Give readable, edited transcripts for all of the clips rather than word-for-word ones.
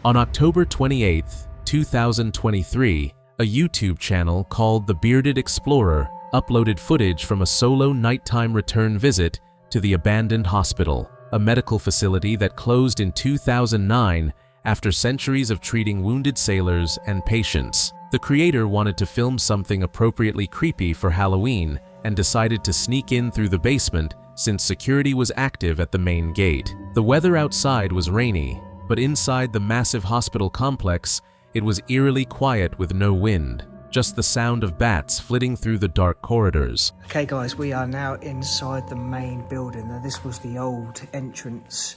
On October 28, 2023, a YouTube channel called The Bearded Explorer uploaded footage from a solo nighttime return visit to the abandoned hospital, a medical facility that closed in 2009 after centuries of treating wounded sailors and patients. The creator wanted to film something appropriately creepy for Halloween and decided to sneak in through the basement since security was active at the main gate. The weather outside was rainy, but inside the massive hospital complex, it was eerily quiet with no wind, just the sound of bats flitting through the dark corridors. Okay guys, we are now inside the main building. Now this was the old entrance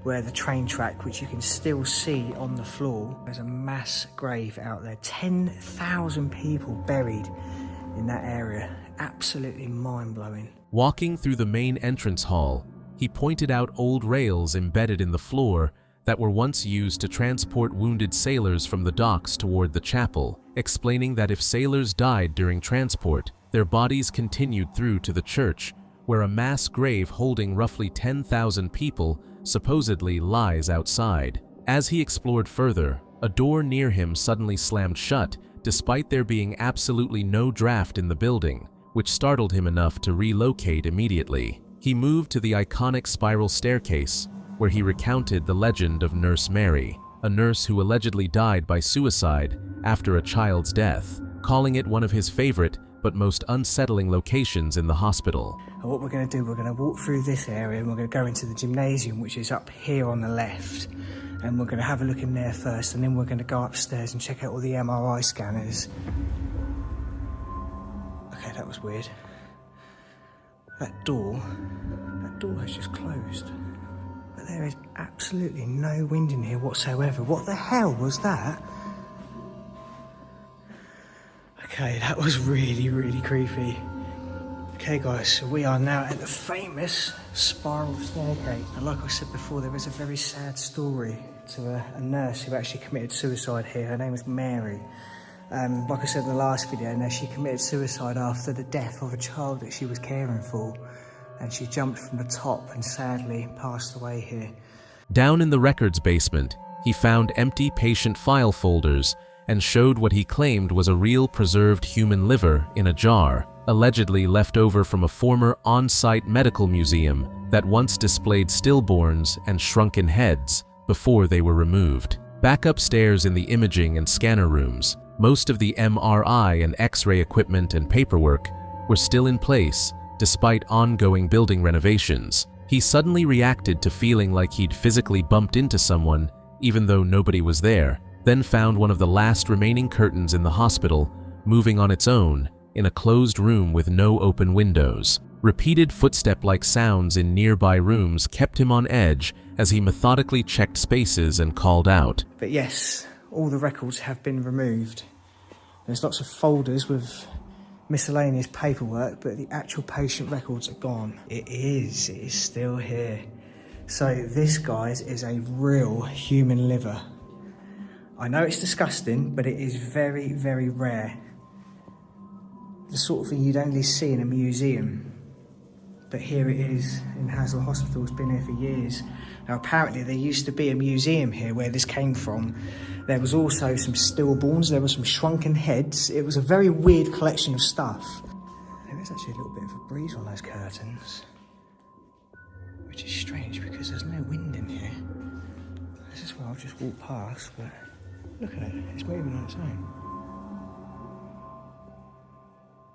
where the train track, which you can still see on the floor. There's a mass grave out there. 10,000 people buried in that area. Absolutely mind-blowing. Walking through the main entrance hall, he pointed out old rails embedded in the floor that were once used to transport wounded sailors from the docks toward the chapel, explaining that if sailors died during transport, their bodies continued through to the church, where a mass grave holding roughly 10,000 people supposedly lies outside. As he explored further, a door near him suddenly slammed shut, despite there being absolutely no draft in the building, which startled him enough to relocate immediately. He moved to the iconic spiral staircase, where he recounted the legend of Nurse Mary, a nurse who allegedly died by suicide after a child's death, calling it one of his favorite but most unsettling locations in the hospital. And what we're going to do, we're going to walk through this area and we're going to go into the gymnasium, which is up here on the left. And we're going to have a look in there first, and then we're going to go upstairs and check out all the MRI scanners. Okay, that was weird. That door has just closed. But there is absolutely no wind in here whatsoever. What the hell was that? Okay, that was really, really creepy. Okay guys, so we are now at the famous spiral staircase. And like I said before, there is a very sad story to a nurse who actually committed suicide here. Her name was Mary. Like I said in the last video, now she committed suicide after the death of a child that she was caring for. And she jumped from the top and sadly passed away here. Down in the records basement, he found empty patient file folders and showed what he claimed was a real preserved human liver in a jar, allegedly left over from a former on-site medical museum that once displayed stillborns and shrunken heads before they were removed. Back upstairs in the imaging and scanner rooms, most of the MRI and X-ray equipment and paperwork were still in place despite ongoing building renovations. He suddenly reacted to feeling like he'd physically bumped into someone even though nobody was there, then found one of the last remaining curtains in the hospital moving on its own in a closed room with no open windows. Repeated footstep-like sounds in nearby rooms kept him on edge as he methodically checked spaces and called out. But yes, all the records have been removed. There's lots of folders with miscellaneous paperwork, but the actual patient records are gone. It is still here. So this, guys, is a real human liver. I know it's disgusting, but it is very, very rare. The sort of thing you'd only see in a museum. But here it is in Haslar Hospital. It's been here for years. Now apparently there used to be a museum here where this came from. There was also some stillborns, there were some shrunken heads. It was a very weird collection of stuff. There is actually a little bit of a breeze on those curtains, which is strange because there's no wind in here. This is where I've just walked past, but look at it, it's moving on its own.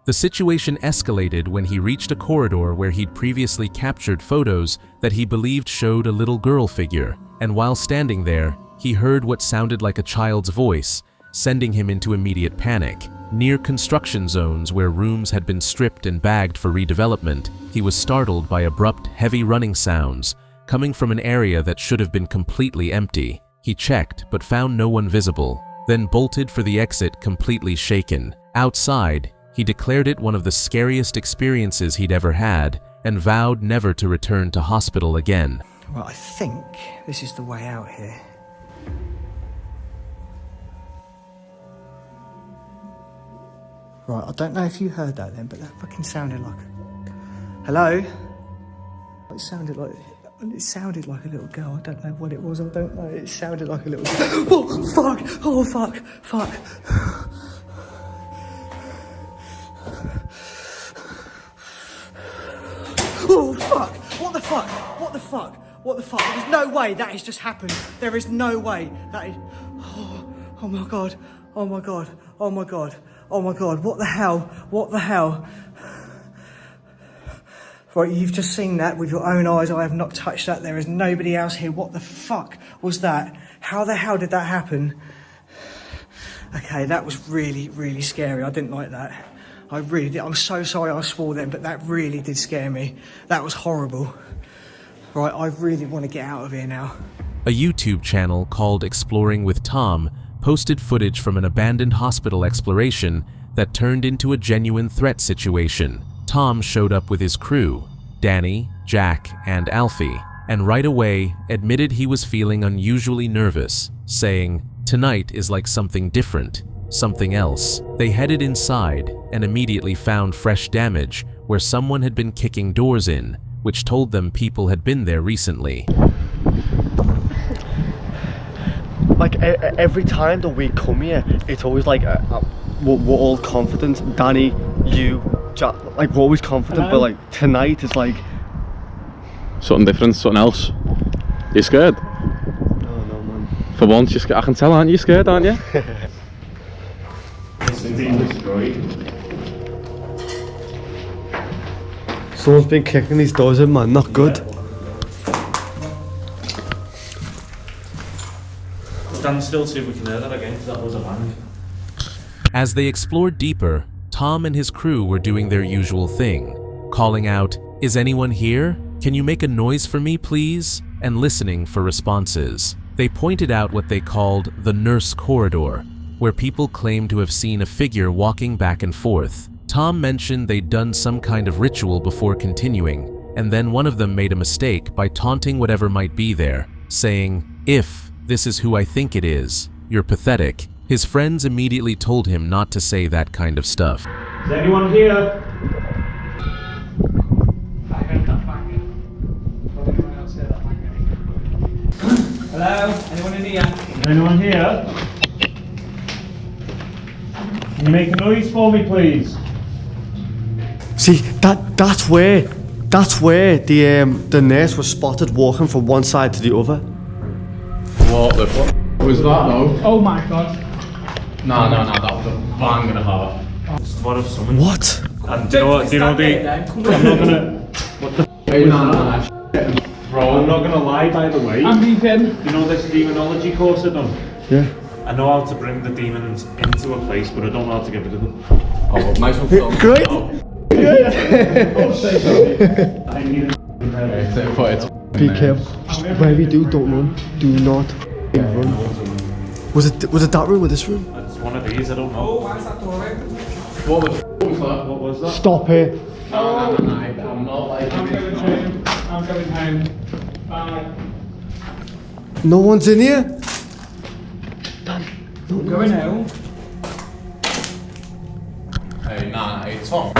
The situation escalated when he reached a corridor where he'd previously captured photos that he believed showed a little girl figure, and while standing there, he heard what sounded like a child's voice, sending him into immediate panic. Near construction zones where rooms had been stripped and bagged for redevelopment, he was startled by abrupt, heavy running sounds coming from an area that should have been completely empty. He checked but found no one visible, then bolted for the exit completely shaken. Outside, he declared it one of the scariest experiences he'd ever had and vowed never to return to hospital again. Well, I think this is the way out here. Right, I don't know if you heard that then, but that fucking sounded like... Hello? It sounded like And it sounded like a little girl. I don't know what it was. I don't know. It sounded like a little girl. Oh, fuck. Oh, fuck. Fuck. Oh, fuck. What the fuck? What the fuck? What the fuck? There's no way that has just happened. There is no way that is... Oh my God. Oh my God. Oh my God. Oh my God. What the hell? What the hell? Right, you've just seen that with your own eyes. I have not touched that. There is nobody else here. What the fuck was that? How the hell did that happen? Okay, that was really, really scary. I didn't like that. I really did. I'm so sorry I swore then, but that really did scare me. That was horrible. Right, I really want to get out of here now. A YouTube channel called Exploring with Tom posted footage from an abandoned hospital exploration that turned into a genuine threat situation. Tom showed up with his crew, Danny, Jack, and Alfie, and right away admitted he was feeling unusually nervous, saying, "Tonight is like something different, something else." They headed inside and immediately found fresh damage where someone had been kicking doors in, which told them people had been there recently. Like every time that we come here, it's always like we're all confident. Danny, you, Jack, like we're always confident. Hello? But like tonight is like something different, something else. You scared? Oh no, man. For once, you're scared. I can tell, aren't you scared, aren't you? Someone's been kicking these doors in, man. Not good. Stand still, see if we can hear that again, because that was a bang. As they explored deeper, Tom and his crew were doing their usual thing, calling out, "Is anyone here? Can you make a noise for me, please?" and listening for responses. They pointed out what they called the nurse corridor, where people claimed to have seen a figure walking back and forth. Tom mentioned they'd done some kind of ritual before continuing, and then one of them made a mistake by taunting whatever might be there, saying, "If this is who I think it is, you're pathetic." His friends immediately told him not to say that kind of stuff. Is anyone here? Hello? Anyone in here? Is anyone here? Can you make a noise for me, please? See, that's where the nurse was spotted walking from one side to the other. What the fuck was that though? Oh my God. No, that was a bang and a half. What if someone... What? And do you know the... I'm not gonna... What the f*** was that? Bro, I'm not gonna lie, by the way. I'm leaving. You know this demonology course I've done? Yeah. I know how to bring the demons into a place, but I don't know how to get rid of them. Oh, well, nice one, Tom. Great. I need a... Be careful. Just wherever you do, don't run. Do not run. Was it that room or this room? It's one of these, I don't know. Oh, why is that door open? What the f was that? What was that? Stop it. No, I'm not like I'm going home. I'm going home. Bye. No one's in here? I'm going home. Hey, Tom.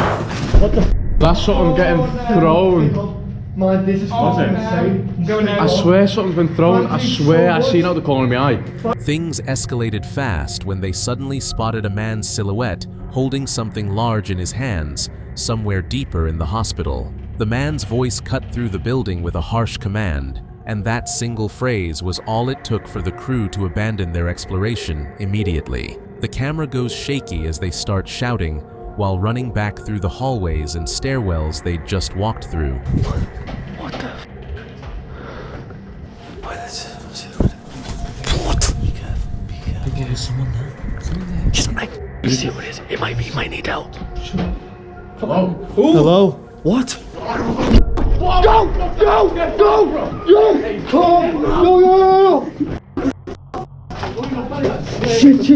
What the f? That's something getting thrown. Man, this is fucking insane. I'm going home. I swear something's been thrown. I swear I seen out the corner of my eye. Things escalated fast when they suddenly spotted a man's silhouette holding something large in his hands, somewhere deeper in the hospital. The man's voice cut through the building with a harsh command, and that single phrase was all it took for the crew to abandon their exploration immediately. The camera goes shaky as they start shouting while running back through the hallways and stairwells they'd just walked through. What the f? What? Be careful. I think there's someone there. See what it is. It might need help. Hello? Hello? What? Go! Shit.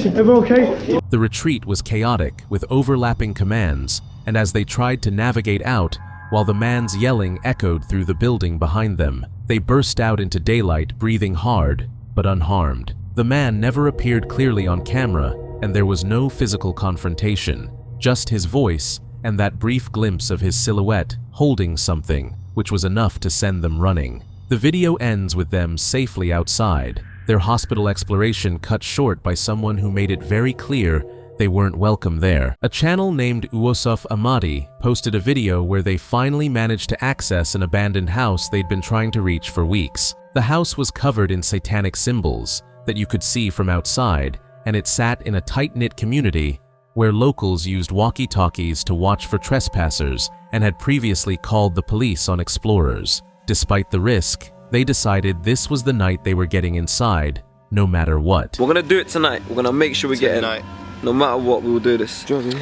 Everyone okay? The retreat was chaotic with overlapping commands, and as they tried to navigate out, while the man's yelling echoed through the building behind them, they burst out into daylight breathing hard, but unharmed. The man never appeared clearly on camera, and there was no physical confrontation, just his voice and that brief glimpse of his silhouette holding something, which was enough to send them running. The video ends with them safely outside, their hospital exploration cut short by someone who made it very clear they weren't welcome there. A channel named Uosuf Amadi posted a video where they finally managed to access an abandoned house they'd been trying to reach for weeks. The house was covered in satanic symbols that you could see from outside, and it sat in a tight-knit community where locals used walkie-talkies to watch for trespassers and had previously called the police on explorers. Despite the risk, they decided this was the night they were getting inside, no matter what. We're gonna do it tonight. We're gonna make sure we get in. No matter what, we will do this. Alright.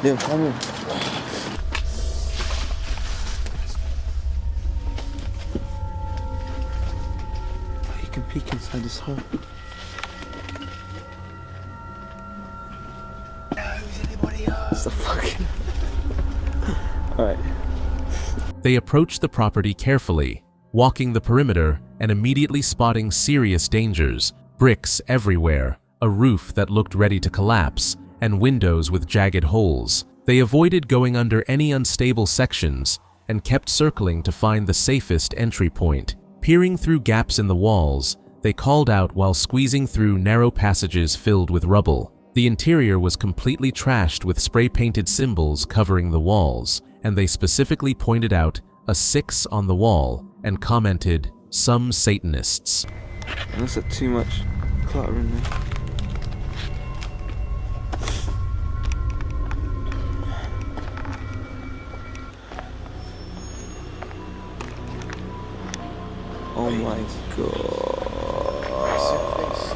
Liam, come on. You can peek inside this hole. It's the fucking... Alright. They approached the property carefully, walking the perimeter and immediately spotting serious dangers. Bricks everywhere, a roof that looked ready to collapse, and windows with jagged holes. They avoided going under any unstable sections and kept circling to find the safest entry point. Peering through gaps in the walls, they called out while squeezing through narrow passages filled with rubble. The interior was completely trashed with spray-painted symbols covering the walls, and they specifically pointed out a 6 on the wall and commented, "Some Satanists." That's too much clutter in there. Oh my god.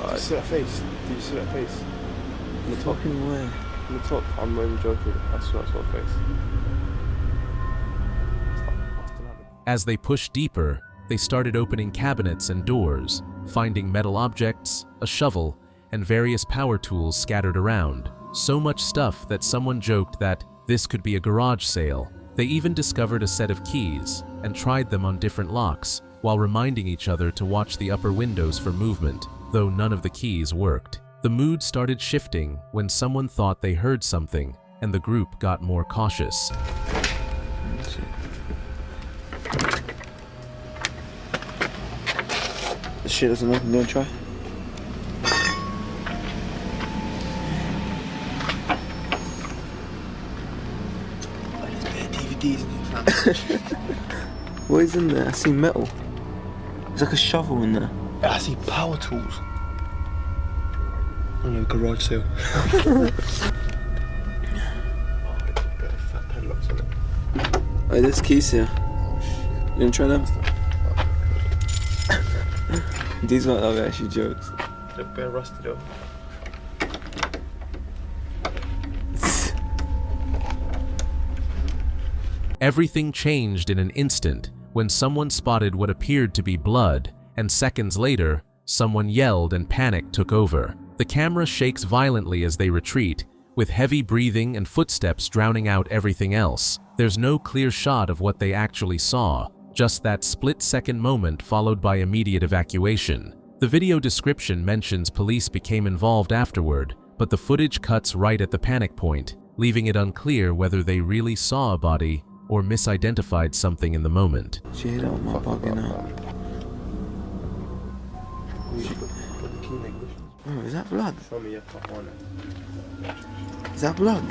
Do you see that face? Do you see that face? In the top? Fucking where? In the top. I'm not even joking. I swear I saw a face. As they pushed deeper, they started opening cabinets and doors, finding metal objects, a shovel, and various power tools scattered around. So much stuff that someone joked that this could be a garage sale. They even discovered a set of keys and tried them on different locks, while reminding each other to watch the upper windows for movement, though none of the keys worked. The mood started shifting when someone thought they heard something, and the group got more cautious. This shit doesn't open, don't try. There's bare DVDs in here, fam. What is in there? I see metal. There's like a shovel in there. I see power tools. I don't know, garage sale. Fat padlocks on it. Oh, there's keys here. You wanna try them? These might not be actually jokes. They're bare rusted up. Everything changed in an instant when someone spotted what appeared to be blood, and seconds later, someone yelled and panic took over. The camera shakes violently as they retreat, with heavy breathing and footsteps drowning out everything else. There's no clear shot of what they actually saw, just that split-second moment followed by immediate evacuation. The video description mentions police became involved afterward, but the footage cuts right at the panic point, leaving it unclear whether they really saw a body or misidentified something in the moment. She hit out my bugging out. Oh, is that blood? Show me your top on it. Is that blood?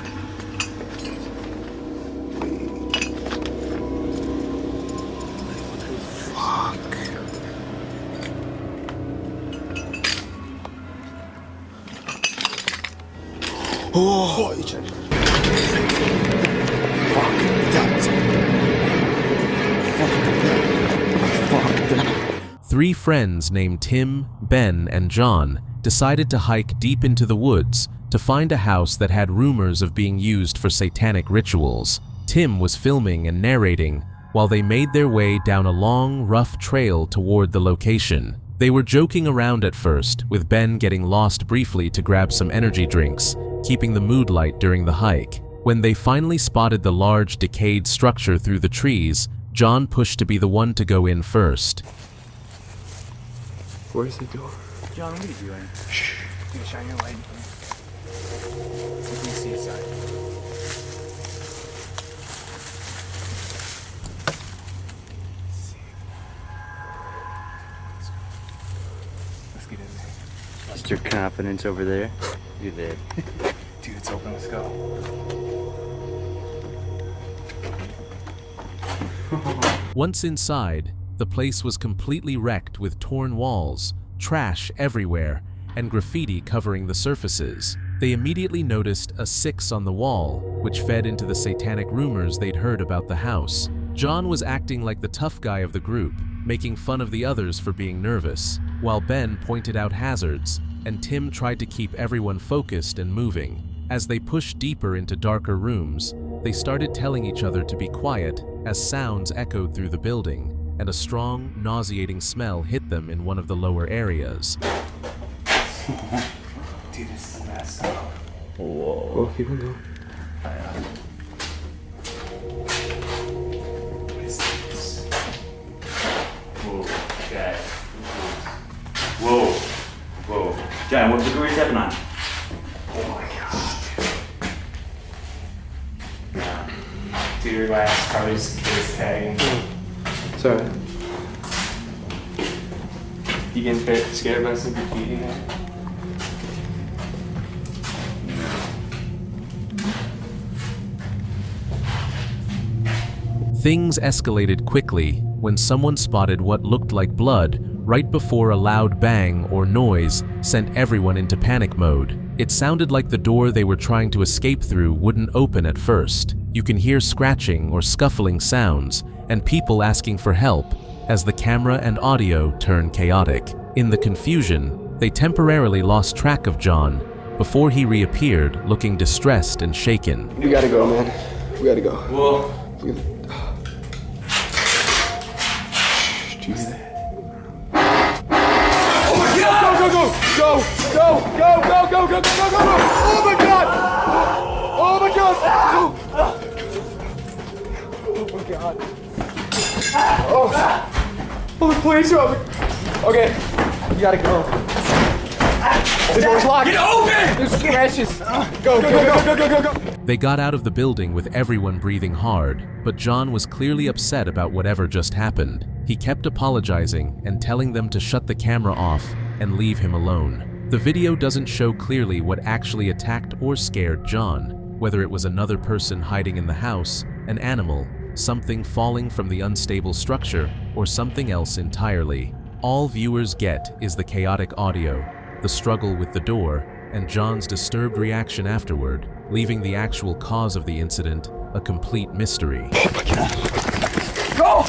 Fuck. Oh! Three friends named Tim, Ben, and John decided to hike deep into the woods to find a house that had rumors of being used for satanic rituals. Tim was filming and narrating while they made their way down a long, rough trail toward the location. They were joking around at first, with Ben getting lost briefly to grab some energy drinks, keeping the mood light during the hike. When they finally spotted the large, decayed structure through the trees, John pushed to be the one to go in first. Where's the door? John, I'm gonna be you in. Shh. I'm gonna shine your light. You can see inside. Just your confidence over there. You're there. Dude, it's open. Let's go. Once inside, the place was completely wrecked with torn walls, trash everywhere, and graffiti covering the surfaces. They immediately noticed a 6 on the wall, which fed into the satanic rumors they'd heard about the house. John was acting like the tough guy of the group, making fun of the others for being nervous, while Ben pointed out hazards, and Tim tried to keep everyone focused and moving. As they pushed deeper into darker rooms, they started telling each other to be quiet as sounds echoed through the building, and a strong, nauseating smell hit them in one of the lower areas. Dude, this is messed up. Whoa. Well, keep on going. What is this? Whoa, Jack. Whoa. Whoa. John, what degree is that on? Oh my god. Dude, your last probably just face tagging. Sorry. You getting scared by some graffiti now? Things escalated quickly when someone spotted what looked like blood right before a loud bang or noise sent everyone into panic mode. It sounded like the door they were trying to escape through wouldn't open at first. You can hear scratching or scuffling sounds, and people asking for help as the camera and audio turn chaotic. In the confusion, they temporarily lost track of John before he reappeared looking distressed and shaken. We gotta go, man. We gotta go. Whoa. Jesus. Oh my god! Go, go, go! Go, go, go, go, go, go, go, go, go! Oh my god! Oh my god! Oh my god. Oh, oh please help me. Okay, you gotta go. The door's locked. Get open! There's scratches. Go, go, go, go, go, go, go. They got out of the building with everyone breathing hard, but John was clearly upset about whatever just happened. He kept apologizing and telling them to shut the camera off and leave him alone. The video doesn't show clearly what actually attacked or scared John, whether it was another person hiding in the house, an animal, something falling from the unstable structure, or something else entirely. All viewers get is the chaotic audio, the struggle with the door, and John's disturbed reaction afterward, leaving the actual cause of the incident a complete mystery. Oh my god. Go!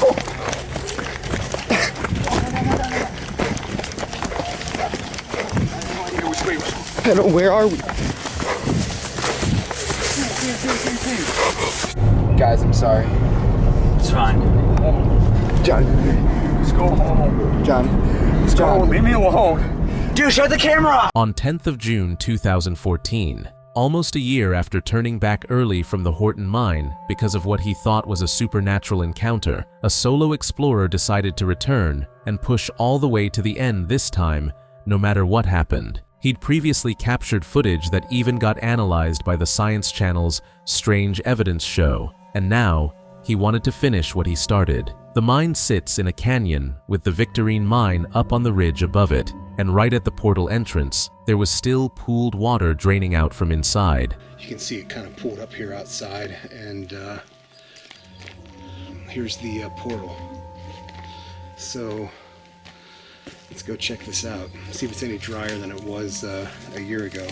Where are we? Guys, I'm sorry. It's fine. John. Let's go home. John. Let's go home. Leave me alone. Dude, shut the camera off! On 10th of June 2014, almost a year after turning back early from the Horton mine because of what he thought was a supernatural encounter, a solo explorer decided to return and push all the way to the end this time, no matter what happened. He'd previously captured footage that even got analyzed by the Science Channel's Strange Evidence show, and now he wanted to finish what he started. The mine sits in a canyon with the Victorine mine up on the ridge above it, and right at the portal entrance, there was still pooled water draining out from inside. You can see it kind of pooled up here outside, and here's the portal. So let's go check this out, see if it's any drier than it was a year ago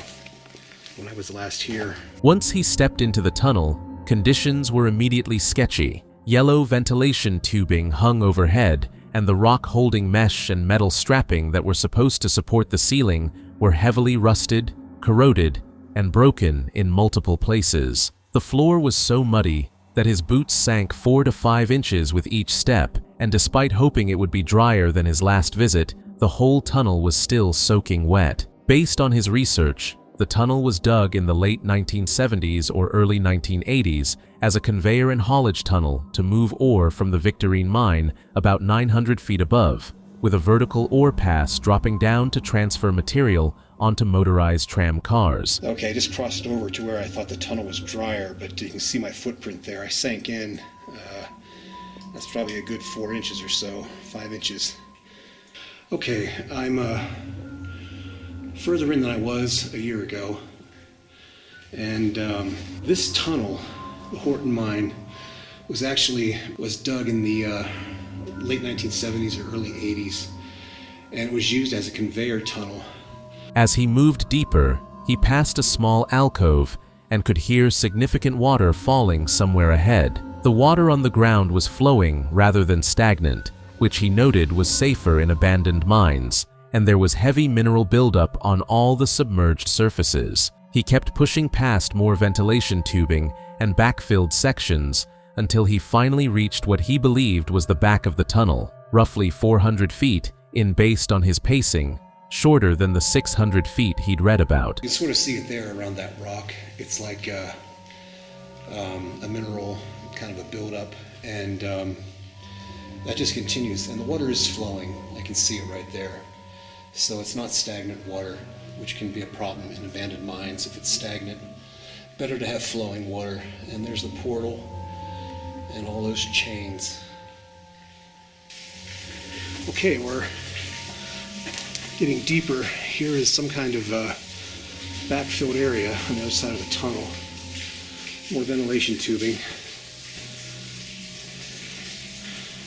when I was last here. Once he stepped into the tunnel, conditions were immediately sketchy. Yellow ventilation tubing hung overhead, and the rock-holding mesh and metal strapping that were supposed to support the ceiling were heavily rusted, corroded, and broken in multiple places. The floor was so muddy that his boots sank 4 to 5 inches with each step, and despite hoping it would be drier than his last visit, the whole tunnel was still soaking wet. Based on his research, the tunnel was dug in the late 1970s or early 1980s as a conveyor and haulage tunnel to move ore from the Victorine mine about 900 feet above, with a vertical ore pass dropping down to transfer material onto motorized tram cars. Okay, I just crossed over to where I thought the tunnel was drier, but you can see my footprint there. I sank in. That's probably a good 4 inches or so, 5 inches. Okay, I'm further in than I was a year ago. And this tunnel, the Horton Mine, was dug in the late 1970s or early 80s, and it was used as a conveyor tunnel. As he moved deeper, he passed a small alcove and could hear significant water falling somewhere ahead. The water on the ground was flowing rather than stagnant, which he noted was safer in abandoned mines, and there was heavy mineral buildup on all the submerged surfaces. He kept pushing past more ventilation tubing and backfilled sections until he finally reached what he believed was the back of the tunnel, roughly 400 feet in based on his pacing, shorter than the 600 feet he'd read about. You can sort of see it there around that rock. It's like a mineral, kind of a buildup, and that just continues. And the water is flowing. I can see it right there. So it's not stagnant water, which can be a problem in abandoned mines if it's stagnant. Better to have flowing water. And there's the portal and all those chains. Okay, we're getting deeper. Here is some kind of backfilled area on the other side of the tunnel. More ventilation tubing.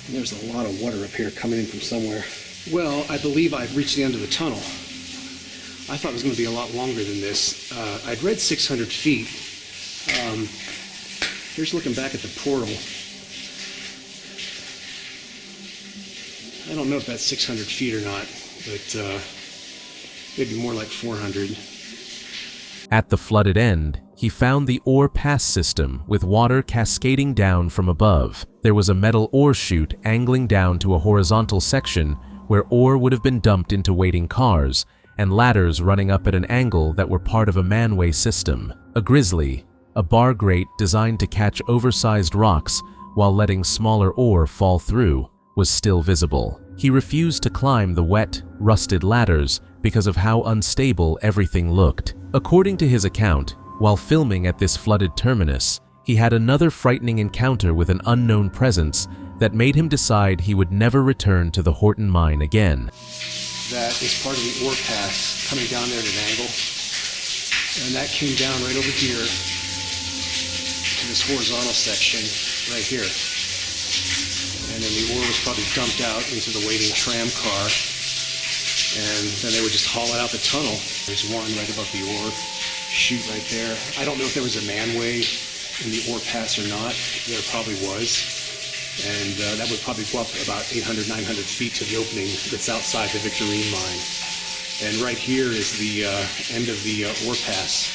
And there's a lot of water up here coming in from somewhere. Well, I believe I've reached the end of the tunnel. I thought it was going to be a lot longer than this. I'd read 600 feet. Here's looking back at the portal. I don't know if that's 600 feet or not, but maybe more like 400. At the flooded end, he found the ore pass system with water cascading down from above. There was a metal ore chute angling down to a horizontal section where ore would have been dumped into waiting cars, and ladders running up at an angle that were part of a manway system. A grizzly, a bar grate designed to catch oversized rocks while letting smaller ore fall through, was still visible. He refused to climb the wet, rusted ladders because of how unstable everything looked. According to his account, while filming at this flooded terminus, he had another frightening encounter with an unknown presence that made him decide he would never return to the Horton Mine again. That is part of the ore pass coming down there at an angle. And that came down right over here to this horizontal section right here. And then the ore was probably dumped out into the waiting tram car. And then they would just haul it out the tunnel. There's one right above the ore chute right there. I don't know if there was a manway in the ore pass or not. There probably was. And that would probably go up about 800, 900 feet to the opening that's outside the Victorine mine. And right here is the end of the ore pass.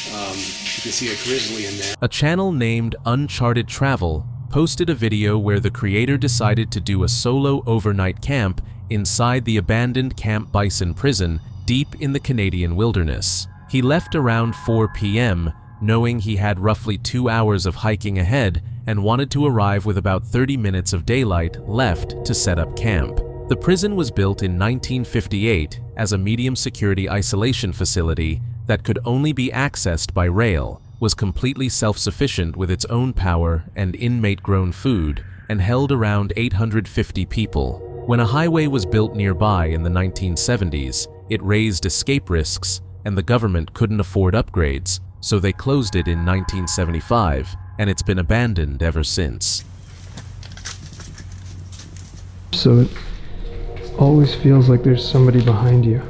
You can see a grizzly in there. A channel named Uncharted Travel posted a video where the creator decided to do a solo overnight camp inside the abandoned Camp Bison prison deep in the Canadian wilderness. He left around 4 p.m., knowing he had roughly 2 hours of hiking ahead and wanted to arrive with about 30 minutes of daylight left to set up camp. The prison was built in 1958 as a medium-security isolation facility that could only be accessed by rail, was completely self-sufficient with its own power and inmate-grown food, and held around 850 people. When a highway was built nearby in the 1970s, it raised escape risks, and the government couldn't afford upgrades, so they closed it in 1975, and it's been abandoned ever since. So it always feels like there's somebody behind you.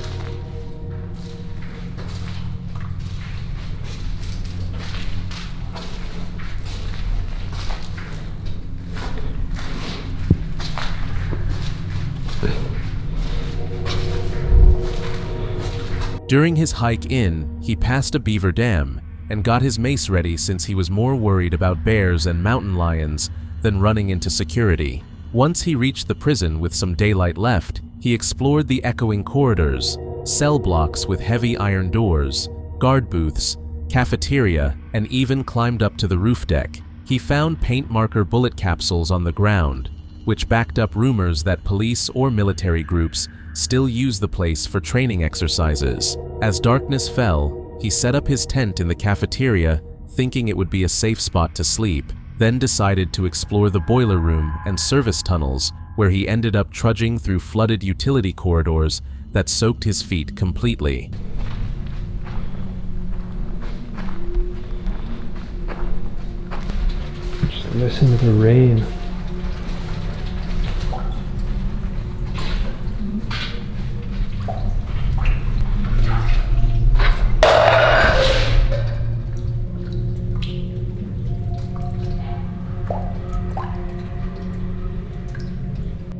During his hike in, he passed a beaver dam and got his mace ready since he was more worried about bears and mountain lions than running into security. Once he reached the prison with some daylight left, he explored the echoing corridors, cell blocks with heavy iron doors, guard booths, cafeteria, and even climbed up to the roof deck. He found paint marker bullet capsules on the ground, which backed up rumors that police or military groups still use the place for training exercises. As darkness fell, he set up his tent in the cafeteria, thinking it would be a safe spot to sleep, then decided to explore the boiler room and service tunnels, where he ended up trudging through flooded utility corridors that soaked his feet completely. Just listen to the rain.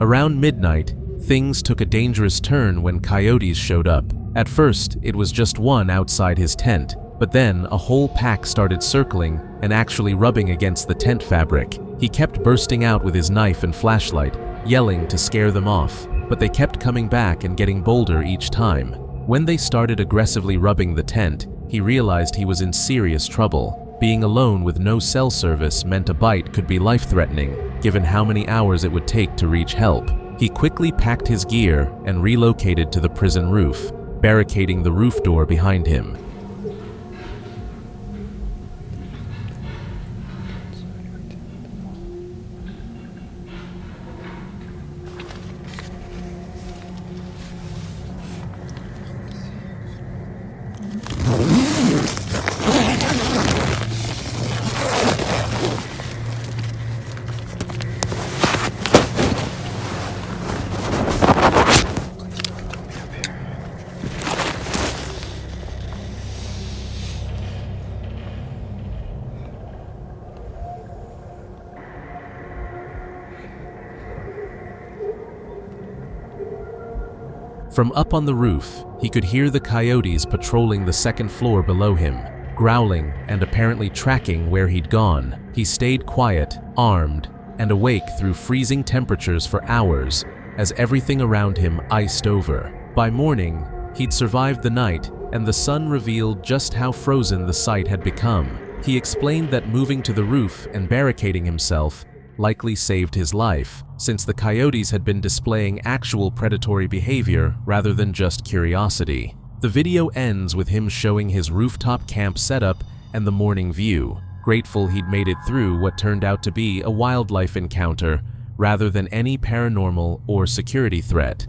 Around midnight, things took a dangerous turn when coyotes showed up. At first, it was just one outside his tent, but then a whole pack started circling and actually rubbing against the tent fabric. He kept bursting out with his knife and flashlight, yelling to scare them off, but they kept coming back and getting bolder each time. When they started aggressively rubbing the tent, he realized he was in serious trouble. Being alone with no cell service meant a bite could be life-threatening, given how many hours it would take to reach help. He quickly packed his gear and relocated to the prison roof, barricading the roof door behind him. From up on the roof, he could hear the coyotes patrolling the second floor below him, growling and apparently tracking where he'd gone. He stayed quiet, armed, and awake through freezing temperatures for hours as everything around him iced over. By morning, he'd survived the night, and the sun revealed just how frozen the site had become. He explained that moving to the roof and barricading himself likely saved his life, since the coyotes had been displaying actual predatory behavior rather than just curiosity. The video ends with him showing his rooftop camp setup and the morning view, grateful he'd made it through what turned out to be a wildlife encounter rather than any paranormal or security threat.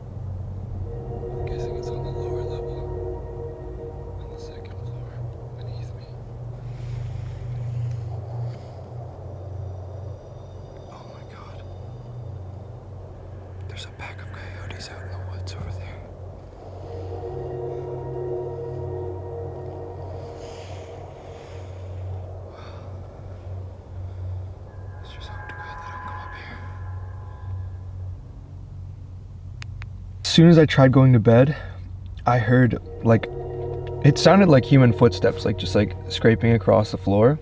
There's a pack of coyotes out in the woods over there. Let's just hope to God they don't come up here. As soon as I tried going to bed, I heard, like, it sounded like human footsteps, like just like scraping across the floor.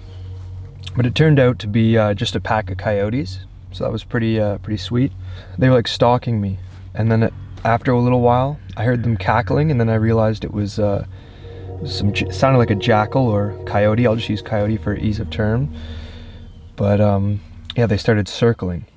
But it turned out to be just a pack of coyotes. So that was pretty sweet. They were like stalking me, and then after a little while, I heard them cackling, and then I realized it was sounded like a jackal or coyote. I'll just use coyote for ease of term. But yeah, they started circling,